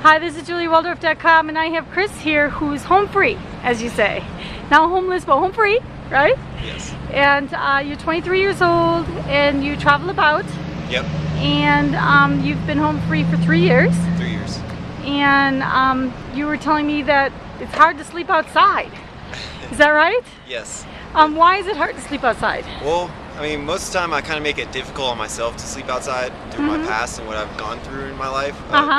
Hi, this is JulieWaldorf.com, and I have Chris here who's home free, as you say. Not homeless, but home free, right? Yes. And you're 23 years old, and you travel about. Yep. And you've been home free for 3 years. 3 years. And you were telling me that it's hard to sleep outside. Is that right? Yes. Why is it hard to sleep outside? Well, I mean, most of the time I kind of make it difficult on myself to sleep outside through my past and what I've gone through in my life.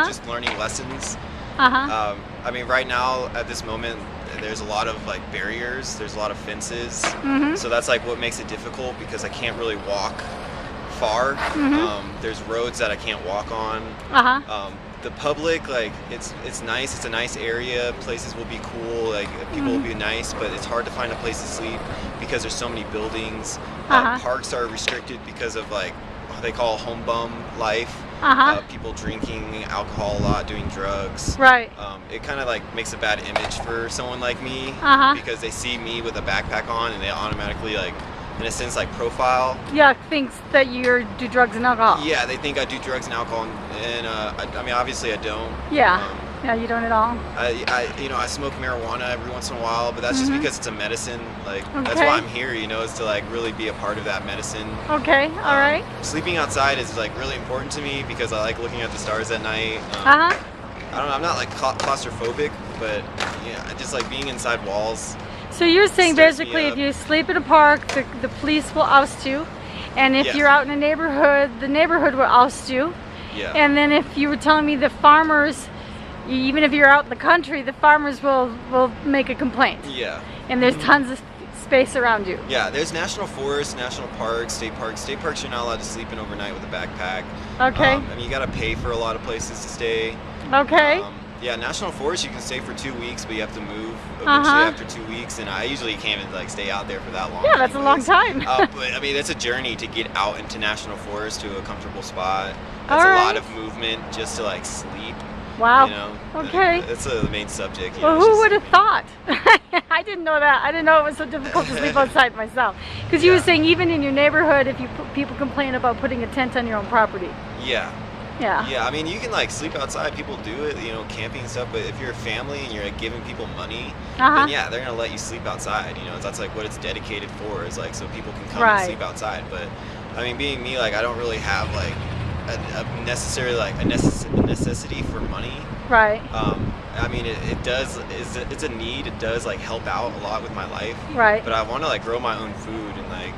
Just learning lessons. I mean, right now at this moment, there's a lot of like barriers. There's a lot of fences. So that's like what makes it difficult because I can't really walk far. There's roads that I can't walk on. The public, like it's nice. It's a nice area. Places will be cool. Like people will be nice, but it's hard to find a place to sleep because there's so many buildings. Parks are restricted because of like what they call home bum life. People drinking alcohol a lot, doing drugs. Right. It kind of like makes a bad image for someone like me because they see me with a backpack on and they automatically like, in a sense, like profile. Yeah, thinks that you do drugs and alcohol. Yeah, they think I do drugs and alcohol, and I mean, obviously I don't. Yeah. Yeah, you don't at all. I smoke marijuana every once in a while, but that's just because it's a medicine. Like that's why I'm here, is to like really be a part of that medicine. Okay, all right. Sleeping outside is like really important to me because I like looking at the stars at night. I don't know, I'm not like claustrophobic, but yeah, I just like being inside walls. So you're saying basically if you sleep in a park, the police will oust you, and if you're out in a neighborhood, the neighborhood will oust you. Yeah. And then if you were telling me the farmers, even if you're out in the country, the farmers will make a complaint. Yeah. And there's tons of space around you. Yeah, there's national forests, national parks, state parks. State parks, you're not allowed to sleep in overnight with a backpack. Okay. I mean, you gotta pay for a lot of places to stay. Okay. Yeah, national forest you can stay for 2 weeks, but you have to move eventually after 2 weeks, and I usually can't even like stay out there for that long. Yeah, that's a long time. But I mean, it's a journey to get out into national forest to a comfortable spot. That's a lot of movement just to like sleep. Wow. Okay. That's the main subject. Well, who would have thought? I didn't know that. I didn't know it was so difficult to sleep outside myself. Because you were saying even in your neighborhood, if people complain about putting a tent on your own property. Yeah. Yeah. Yeah, I mean, you can like sleep outside. People do it, camping and stuff. But if you're a family and you're like giving people money, then yeah, they're gonna let you sleep outside. That's like what it's dedicated for. Is like so people can come and sleep outside. But I mean, being me, like I don't really have like a necessity for money. Right. I mean, it's a need. It does like help out a lot with my life. Right. But I want to like grow my own food and like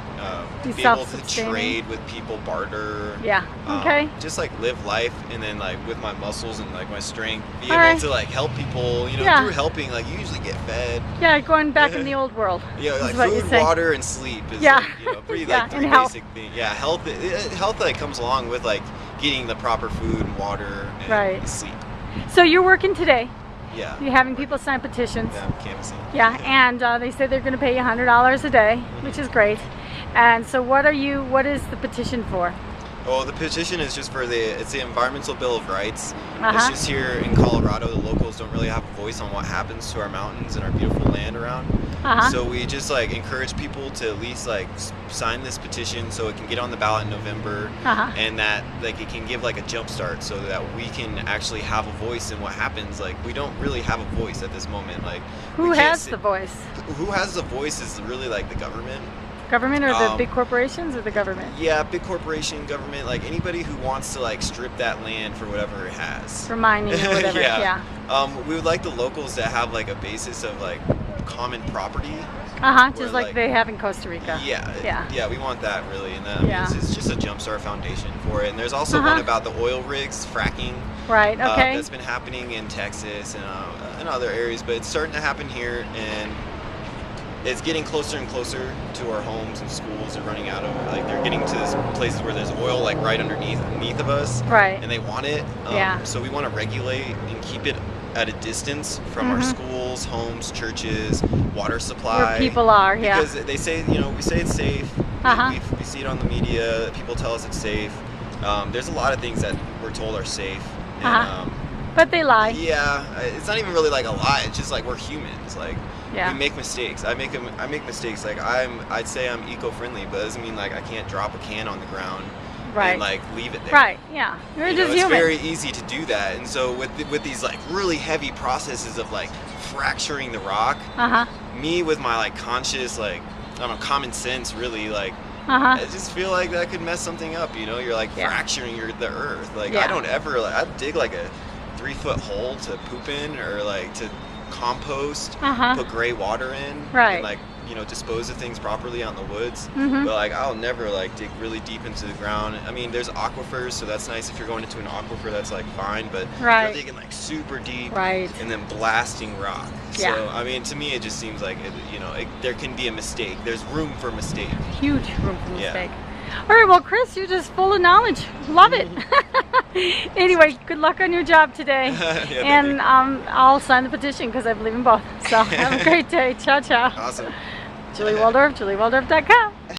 be able to trade with people, barter. Yeah. Okay. Just like live life, and then like with my muscles and like my strength, be able to like help people. Through helping, like you usually get fed. Yeah, going back in the old world. Yeah, like food, water, and sleep is like, pretty like three basic things. Yeah, health like comes along with like getting the proper food and water and sleep. So you're working today. Yeah. You're having people sign petitions. Yeah, I'm canvassing. Yeah, and they say they're going to pay you $100 a day, which is great. And so what is the petition for? Well, the petition is just for it's the Environmental Bill of Rights. It's just here in Colorado, the locals don't really have a voice on what happens to our mountains and our beautiful land around. So we just like encourage people to at least like sign this petition so it can get on the ballot in November, and that like it can give like a jump start so that we can actually have a voice in what happens. Like we don't really have a voice at this moment. Like who has the voice? Who has the voice is really like the government. Government or the big corporations or the government? Yeah, big corporation, government, like anybody who wants to like strip that land for whatever it has. For mining or whatever, we would like the locals to have like a basis of like common property. Just like they have in Costa Rica. Yeah, we want that really, and it's just a jumpstart foundation for it. And there's also one about the oil rigs, fracking. Right, okay. That's been happening in Texas and other areas, but it's starting to happen here, and it's getting closer and closer to our homes and schools. They're running out of like they're getting to this places where there's oil like right underneath of us, and they want it. So we want to regulate and keep it at a distance from our schools, homes, churches, water supply. Where people are, because they say we say it's safe. We see it on the media. People tell us it's safe. There's a lot of things that we're told are safe. And, but they lie. Yeah, it's not even really like a lie. It's just like we're humans. Like we make mistakes. I make mistakes. Like I'd say I'm eco-friendly, but it doesn't mean like I can't drop a can on the ground Right. and like leave it there. Right. Yeah. You're You know, just it's human. very easy to do that, and so with these like really heavy processes of like fracturing the rock, me with my like conscious like I don't know common sense really like I just feel like that could mess something up. You know, you're like fracturing the earth. Like I don't ever like I'd dig like a 3-foot hole to poop in or like to compost, put gray water in, and like you know dispose of things properly out in the woods. But like I'll never like dig really deep into the ground. I mean, there's aquifers, so that's nice if you're going into an aquifer. That's like fine, but you're digging like super deep and then blasting rock. So I mean, to me, it just seems like you know there can be a mistake. There's room for mistake. Huge room for mistake. All right, well, Chris, you're just full of knowledge. Love it. Anyway, good luck on your job today. And I'll sign the petition because I believe in both. So have a great day. Ciao, ciao. Awesome. Julie Waldorf, JulieWaldorf.com.